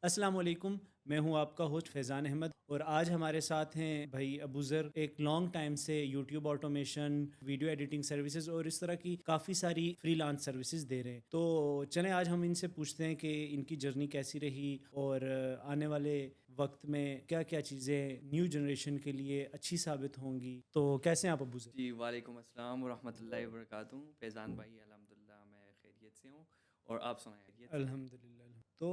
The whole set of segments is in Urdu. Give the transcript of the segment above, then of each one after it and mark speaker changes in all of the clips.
Speaker 1: السلام علیکم، میں ہوں آپ کا ہوسٹ فیضان احمد، اور آج ہمارے ساتھ ہیں بھائی ابو ذر، ایک لانگ ٹائم سے YouTube automation, video editing services اور اس طرح کی کافی ساری فری لانس سروسز دے رہے ہیں۔ تو چلیں آج ہم ان سے پوچھتے ہیں کہ ان کی جرنی کیسی رہی اور آنے والے وقت میں کیا کیا چیزیں نیو جنریشن کے لیے اچھی ثابت ہوں گی۔ تو کیسے ہیں آپ ابو ذر؟
Speaker 2: جی وعلیکم السلام ورحمۃ اللہ وبرکاتہ۔ فیضان بھائی الحمدللہ میں خیریت سے ہوں، اور آپ سنائیں خیریت سے؟
Speaker 1: الحمد للہ۔ تو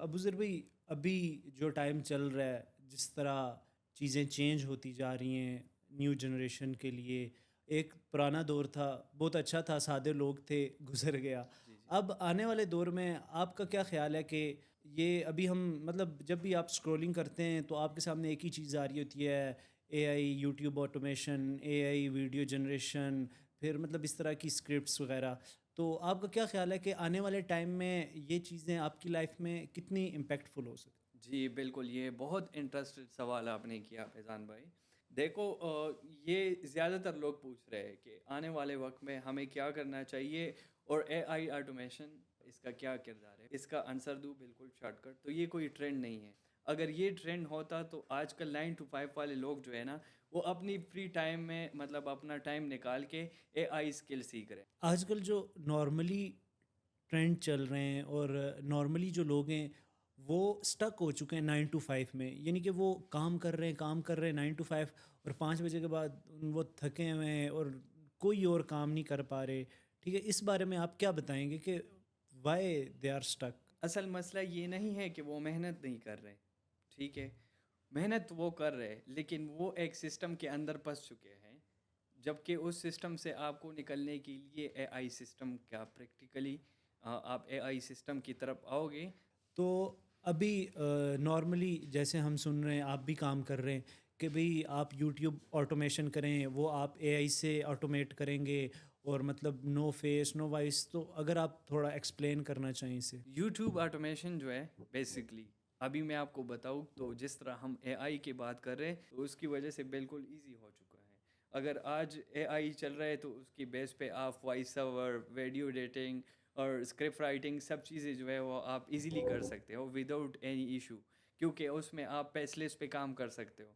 Speaker 1: ابو ذر بھائی، ابھی جو ٹائم چل رہا ہے، جس طرح چیزیں چینج ہوتی جا رہی ہیں نیو جنریشن کے لیے، ایک پرانا دور تھا، بہت اچھا تھا، سادے لوگ تھے، گزر گیا۔
Speaker 2: جی جی
Speaker 1: اب آنے والے دور میں آپ کا کیا خیال ہے کہ یہ ابھی ہم مطلب جب بھی آپ اسکرولنگ کرتے ہیں تو آپ کے سامنے ایک ہی چیز آ رہی ہوتی ہے، اے آئی، یوٹیوب آٹومیشن، اے آئی ویڈیو جنریشن، پھر مطلب اس طرح کی اسکرپٹس وغیرہ۔ تو آپ کا کیا خیال ہے کہ آنے والے ٹائم میں یہ چیزیں آپ کی لائف میں کتنی امپیکٹ فل ہو سکتی؟
Speaker 2: جی بالکل، یہ بہت انٹرسٹڈ سوال آپ نے کیا فیضان بھائی۔ دیکھو یہ زیادہ تر لوگ پوچھ رہے ہیں کہ آنے والے وقت میں ہمیں کیا کرنا چاہیے، اور اے آئی آٹومیشن اس کا کیا کردار ہے۔ اس کا آنسر دوں بالکل شارٹ کٹ، تو یہ کوئی ٹرینڈ نہیں ہے۔ اگر یہ ٹرینڈ ہوتا تو آج کل 9 to 5 والے لوگ جو ہے نا، وہ اپنی فری ٹائم میں مطلب اپنا ٹائم نکال کے اے آئی اسکل سیکھ رہے ہیں۔
Speaker 1: آج کل جو نارملی ٹرینڈ چل رہے ہیں اور نارملی جو لوگ ہیں وہ سٹک ہو چکے ہیں 9 to 5 میں، یعنی کہ وہ کام کر رہے ہیں 9 to 5، اور 5 بجے کے بعد وہ تھکے ہوئے ہیں اور کوئی اور کام نہیں کر پا رہے۔ ٹھیک ہے، اس بارے میں آپ کیا بتائیں گے کہ وائی دے آر سٹک؟
Speaker 2: اصل مسئلہ یہ نہیں ہے کہ وہ محنت نہیں کر رہے، ٹھیک ہے، محنت وہ کر رہے، لیکن وہ ایک سسٹم کے اندر پھنس چکے ہیں، جبکہ اس سسٹم سے آپ کو نکلنے کے لیے اے آئی سسٹم کا پریکٹیکلی آپ اے آئی سسٹم کی طرف آؤ گے۔
Speaker 1: تو ابھی نارملی جیسے ہم سن رہے ہیں، آپ بھی کام کر رہے ہیں کہ بھئی آپ یوٹیوب آٹومیشن کریں، وہ آپ اے آئی سے آٹومیٹ کریں گے، اور مطلب نو فیس نو وائس۔ تو اگر آپ تھوڑا ایکسپلین کرنا چاہیں اسے۔
Speaker 2: یوٹیوب آٹومیشن جو ہے بیسکلی، ابھی میں آپ کو بتاؤں تو جس طرح ہم اے آئی کی بات کر رہے ہیں تو اس کی وجہ سے بالکل ایزی ہو چکا ہے۔ اگر آج اے آئی چل رہا ہے تو اس کی بیس پہ آپ وائس اوور، ویڈیو ایڈیٹنگ اور اسکرپٹ رائٹنگ سب چیزیں جو ہے وہ آپ ایزیلی کر سکتے ہو وداؤٹ اینی ایشو، کیونکہ اس میں آپ پیس لیس پہ کام کر سکتے ہو،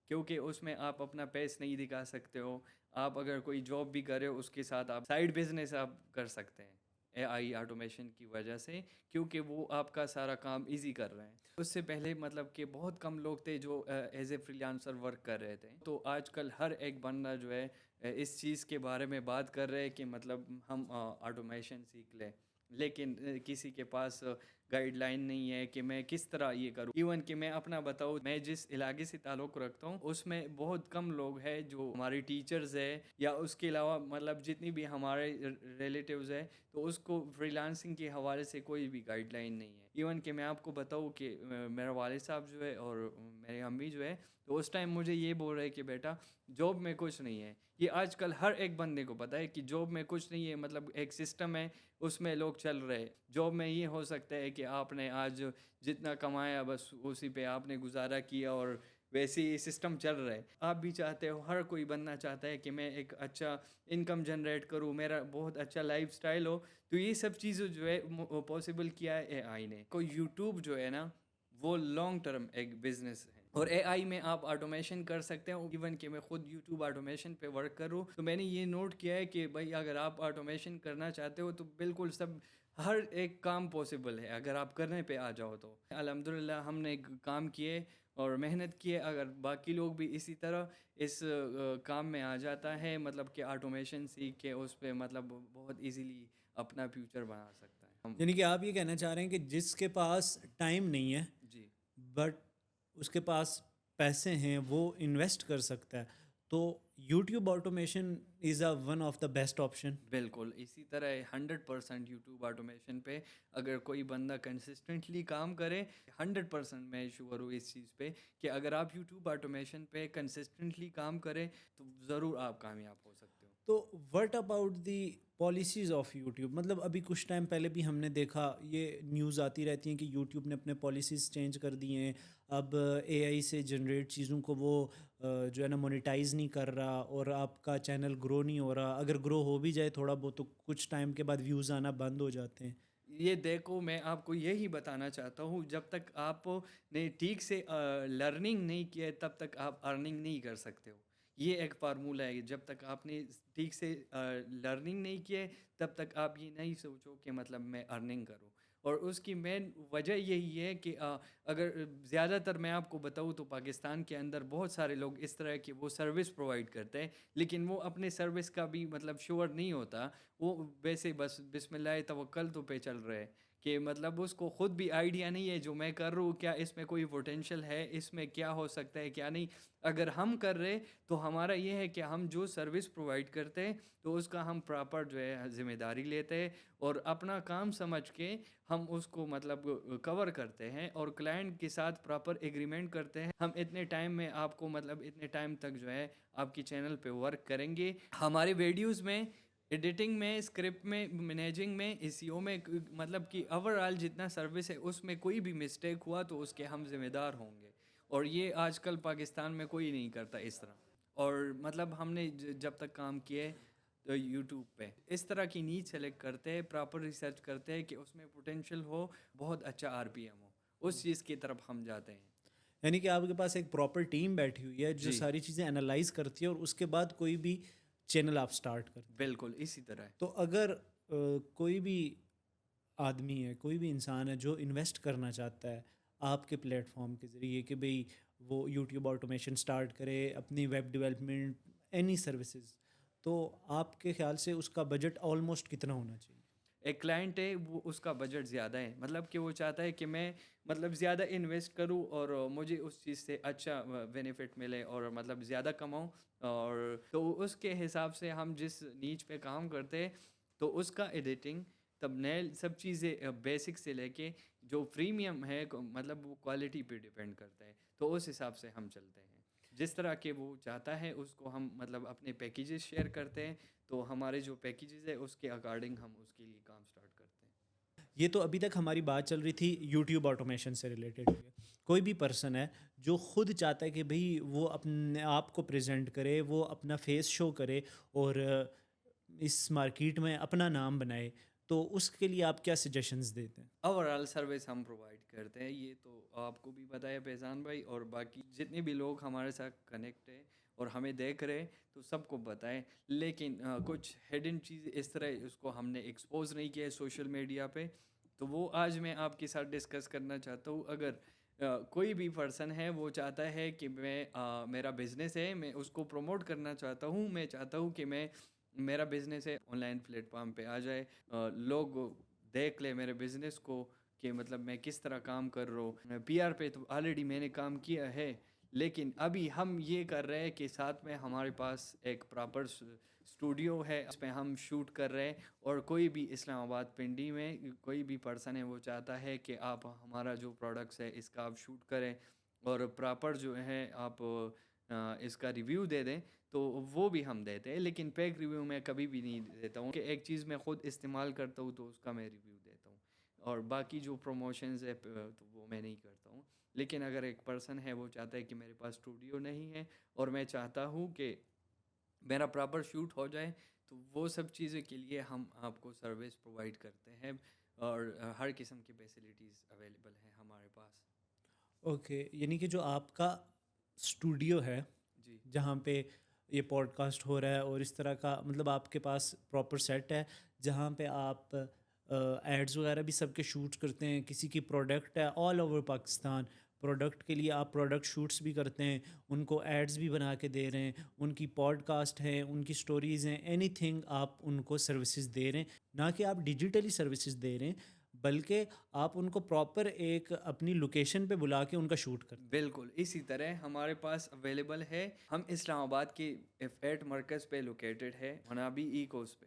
Speaker 2: کیونکہ اس میں آپ اپنا پیس نہیں دکھا سکتے ہو۔ آپ اگر کوئی جاب بھی کرے اس کے ساتھ آپ سائیڈ بزنس آپ کر سکتے ہیں اے آئی آٹومیشن کی وجہ سے، کیونکہ وہ آپ کا سارا کام ایزی کر رہے ہیں۔ اس سے پہلے مطلب کہ بہت کم لوگ تھے جو as a free lancer work کر رہے تھے، تو آج کل ہر ایک بندہ جو ہے اس چیز کے بارے میں بات کر رہے ہیں کہ مطلب ہم آٹومیشن سیکھ لیں، لیکن کسی کے پاس گائیڈ لائن نہیں ہے کہ میں کس طرح یہ کروں۔ ایون کہ میں اپنا بتاؤں، میں جس علاقے سے تعلق رکھتا ہوں اس میں بہت کم لوگ ہیں جو ہمارے ٹیچرز ہیں، یا اس کے علاوہ مطلب جتنی بھی ہمارے ریلیٹیوز ہیں، تو اس کو فری لانسنگ کے حوالے سے کوئی بھی گائیڈ لائن نہیں ہے۔ ایون کہ میں آپ کو بتاؤں کہ میرا والد صاحب جو ہے اور میرے امی جو ہے، تو اس ٹائم مجھے یہ بول رہے کہ بیٹا جاب میں کچھ نہیں ہے۔ یہ آج کل ہر ایک بندے کو پتہ ہے کہ جاب میں کچھ نہیں ہے، مطلب ایک سسٹم ہے اس میں لوگ چل رہے۔ جاب میں یہ ہو سکتا ہے کہ آپ نے آج جتنا کمایا بس اسی پہ آپ نے گزارا کیا، اور ویسے ہی سسٹم چل رہا ہے۔ آپ بھی چاہتے ہو، ہر کوئی بننا چاہتا ہے کہ میں ایک اچھا انکم جنریٹ کروں، میرا بہت اچھا لائف سٹائل ہو، تو یہ سب چیزیں جو ہے پاسبل کیا ہے اے آئی نے۔ کوئی یوٹیوب جو ہے نا وہ لانگ ٹرم ایک بزنس ہے، اور اے آئی میں آپ آٹومیشن کر سکتے ہیں۔ ایون کہ میں خود یوٹیوب آٹومیشن پہ ورک کروں، تو میں نے یہ نوٹ کیا ہے کہ بھائی اگر آپ آٹومیشن کرنا چاہتے ہو تو بالکل سب ہر ایک کام پاسبل ہے اگر آپ کرنے پہ آ جاؤ تو۔ الحمدللہ ہم نے کام کیے اور محنت کیے، اگر باقی لوگ بھی اسی طرح اس کام میں آ جاتا ہے، مطلب کہ آٹومیشن سیکھ کے اس پہ مطلب بہت ایزیلی اپنا فیوچر بنا سکتا ہے۔ ہم
Speaker 1: یعنی کہ آپ یہ کہنا چاہ رہے ہیں کہ جس کے پاس ٹائم نہیں ہے
Speaker 2: جی
Speaker 1: بٹ اس کے پاس پیسے ہیں، وہ انویسٹ کر سکتا ہے، تو YouTube automation is a one of the best option.
Speaker 2: بالکل اسی طرح 100% یوٹیوب آٹومیشن پہ اگر کوئی بندہ کنسسٹنٹلی کام کرے، 100% میں شیور ہوں اس چیز پہ کہ اگر آپ یوٹیوب آٹومیشن پہ کنسسٹنٹلی کام کریں تو ضرور آپ کامیاب ہو سکتے ہو۔
Speaker 1: تو what about the policies of YouTube? مطلب ابھی کچھ ٹائم پہلے بھی ہم نے دیکھا، یہ نیوز آتی رہتی ہیں کہ یوٹیوب نے اپنے پالیسیز چینج کر دی ہیں، اب اے آئی سے جنریٹ چیزوں کو وہ جو ہے نا مونیٹائز نہیں کر رہا، اور آپ کا چینل گرو نہیں ہو رہا، اگر گرو ہو بھی جائے تھوڑا بہت تو کچھ ٹائم کے بعد ویوز آنا بند ہو جاتے ہیں۔
Speaker 2: یہ دیکھو میں آپ کو یہی بتانا چاہتا ہوں، جب تک آپ نے ٹھیک سے لرننگ نہیں کیا تب تک آپ ارننگ نہیں کر سکتے ہو. یہ ایک فارمولہ ہے، جب تک آپ نے ٹھیک سے لرننگ نہیں کیے تب تک آپ یہ نہیں سوچو کہ مطلب میں ارننگ کروں. اور اس کی مین وجہ یہی ہے کہ اگر زیادہ تر میں آپ کو بتاؤں تو پاکستان کے اندر بہت سارے لوگ اس طرح کی وہ سروس پرووائڈ کرتے ہیں، لیکن وہ اپنے سروس کا بھی مطلب شیور نہیں ہوتا. وہ ویسے بس بسم اللہ توکل تو پہ چل رہے کہ مطلب اس کو خود بھی آئیڈیا نہیں ہے جو میں کر رہا ہوں کیا اس میں کوئی پوٹینشیل ہے، اس میں کیا ہو سکتا ہے کیا نہیں. اگر ہم کر رہے تو ہمارا یہ ہے کہ ہم جو سروس پرووائڈ کرتے ہیں تو اس کا ہم پراپر جو ہے ذمہ داری لیتے ہیں اور اپنا کام سمجھ کے ہم اس کو مطلب کور کرتے ہیں اور کلائنٹ کے ساتھ پراپر ایگریمنٹ کرتے ہیں. ہم اتنے ٹائم میں آپ کو مطلب اتنے ٹائم تک جو ہے آپ کی چینل پہ ورک کریں گے. ہمارے ویڈیوز میں ایڈیٹنگ میں، اسکرپٹ میں، مینیجنگ میں، SEO میں، مطلب کہ اوور آل جتنا سروس ہے اس میں کوئی بھی مسٹیک ہوا تو اس کے ہم ذمہ دار ہوں گے. اور یہ آج کل پاکستان میں کوئی نہیں کرتا اس طرح. اور مطلب ہم نے جب تک کام کیے تو یوٹیوب پہ اس طرح کی نیڈ سلیکٹ کرتے ہیں، پراپر ریسرچ کرتے ہیں کہ اس میں پوٹینشیل ہو، بہت اچھا RPM ہو، اس چیز کی طرف ہم جاتے ہیں.
Speaker 1: یعنی کہ آپ کے پاس ایک پراپر ٹیم بیٹھی ہوئی ہے جو
Speaker 2: جی
Speaker 1: ساری چیزیں انالائز کرتی ہے اور اس کے بعد کوئی بھی چینل آپ سٹارٹ کرتے ہیں.
Speaker 2: بالکل اسی طرح ہے.
Speaker 1: تو اگر کوئی بھی آدمی ہے، کوئی بھی انسان ہے جو انویسٹ کرنا چاہتا ہے آپ کے پلیٹ فارم کے ذریعے کہ بھئی وہ یوٹیوب آٹومیشن سٹارٹ کرے، اپنی ویب ڈیولپمنٹ، اینی سروسز، تو آپ کے خیال سے اس کا بجٹ آلموسٹ کتنا ہونا چاہیے؟
Speaker 2: ایک کلائنٹ ہے وہ اس کا بجٹ زیادہ ہے، مطلب کہ وہ چاہتا ہے کہ میں مطلب زیادہ انویسٹ کروں اور مجھے اس چیز سے اچھا بینیفٹ ملے اور مطلب زیادہ کماؤں. اور تو اس کے حساب سے ہم جس نیچ پہ کام کرتے ہیں تو اس کا ایڈیٹنگ تب نیل سب چیزیں بیسک سے لے کے جو پریمیم ہے مطلب وہ کوالٹی پہ ڈیپینڈ کرتا ہے. تو اس حساب سے ہم چلتے ہیں، جس طرح کہ وہ چاہتا ہے اس کو ہم مطلب اپنے پیکیجز شیئر کرتے ہیں. تو ہمارے جو پیکیجز ہے اس کے اکارڈنگ ہم اس کے لیے کام سٹارٹ کرتے ہیں.
Speaker 1: یہ تو ابھی تک ہماری بات چل رہی تھی یوٹیوب آٹومیشن سے ریلیٹڈ. کوئی بھی پرسن ہے جو خود چاہتا ہے کہ بھئی وہ اپنے آپ کو پریزنٹ کرے، وہ اپنا فیس شو کرے اور اس مارکیٹ میں اپنا نام بنائے، تو اس کے لیے آپ کیا سجیشنز دیتے ہیں؟
Speaker 2: اوور آل سروس ہم پرووائڈ کرتے ہیں، یہ تو آپ کو بھی پتہ ہے فیضان بھائی، اور باقی جتنے بھی لوگ ہمارے ساتھ کنیکٹ ہیں اور ہمیں دیکھ رہے تو سب کو بتائیں. لیکن کچھ ہڈن چیز اس طرح اس کو ہم نے ایکسپوز نہیں کیا ہے سوشل میڈیا پہ، تو وہ آج میں آپ کے ساتھ ڈسکس کرنا چاہتا ہوں. اگر کوئی بھی پرسن ہے وہ چاہتا ہے کہ میں میرا بزنس ہے، میں اس کو پروموٹ کرنا چاہتا ہوں، میں چاہتا ہوں کہ میرا بزنس ہے آن لائن پلیٹ فارم پہ آ جائے، لوگ دیکھ لے میرے بزنس کو کہ مطلب میں کس طرح کام کر رہا ہوں. PR پہ تو آلریڈی میں نے کام کیا ہے، لیکن ابھی ہم یہ کر رہے ہیں کہ ساتھ میں ہمارے پاس ایک پراپر اسٹوڈیو ہے، اس پہ ہم شوٹ کر رہے ہیں. اور کوئی بھی اسلام آباد پنڈی میں کوئی بھی پرسن ہے وہ چاہتا ہے کہ آپ ہمارا جو پروڈکٹس ہے اس کا آپ شوٹ کریں اور پراپر جو ہے آپ اس کا ریویو دے دیں تو وہ بھی ہم دیتے ہیں. لیکن پیک ریویو میں کبھی بھی نہیں دیتا ہوں کہ ایک چیز میں خود استعمال کرتا ہوں تو اس کا میں ریویو دیتا ہوں، اور باقی جو پروموشنز ہے تو وہ میں نہیں کرتا ہوں. لیکن اگر ایک پرسن ہے وہ چاہتا ہے کہ میرے پاس اسٹوڈیو نہیں ہے اور میں چاہتا ہوں کہ میرا پراپر شوٹ ہو جائے، تو وہ سب چیزوں کے لیے ہم آپ کو سروس پرووائڈ کرتے ہیں اور ہر قسم کی فیسلٹیز اویلیبل ہیں ہمارے پاس.
Speaker 1: اوکے، یعنی کہ جو آپ کا اسٹوڈیو ہے
Speaker 2: جی
Speaker 1: جہاں پہ یہ پوڈ کاسٹ ہو رہا ہے اور اس طرح کا مطلب آپ کے پاس پراپر سیٹ ہے جہاں پہ آپ ایڈز وغیرہ بھی سب کے شوٹ کرتے ہیں، کسی کی پروڈکٹ ہے آل اوور پاکستان، پروڈکٹ کے لیے آپ پروڈکٹ شوٹس بھی کرتے ہیں، ان کو ایڈز بھی بنا کے دے رہے ہیں، ان کی پوڈ کاسٹ ہیں، ان کی سٹوریز ہیں، اینی تھنگ آپ ان کو سروسز دے رہے ہیں. نہ کہ آپ ڈیجیٹلی سروسز دے رہے ہیں بلکہ آپ ان کو پراپر ایک اپنی لوکیشن پہ بلا کے ان کا شوٹ کرتے ہیں.
Speaker 2: بالکل اسی طرح ہمارے پاس اویلیبل ہے. ہم اسلام آباد کے ایٹ مرکز پہ لوکیٹڈ ہے، منابی ای کوس پہ.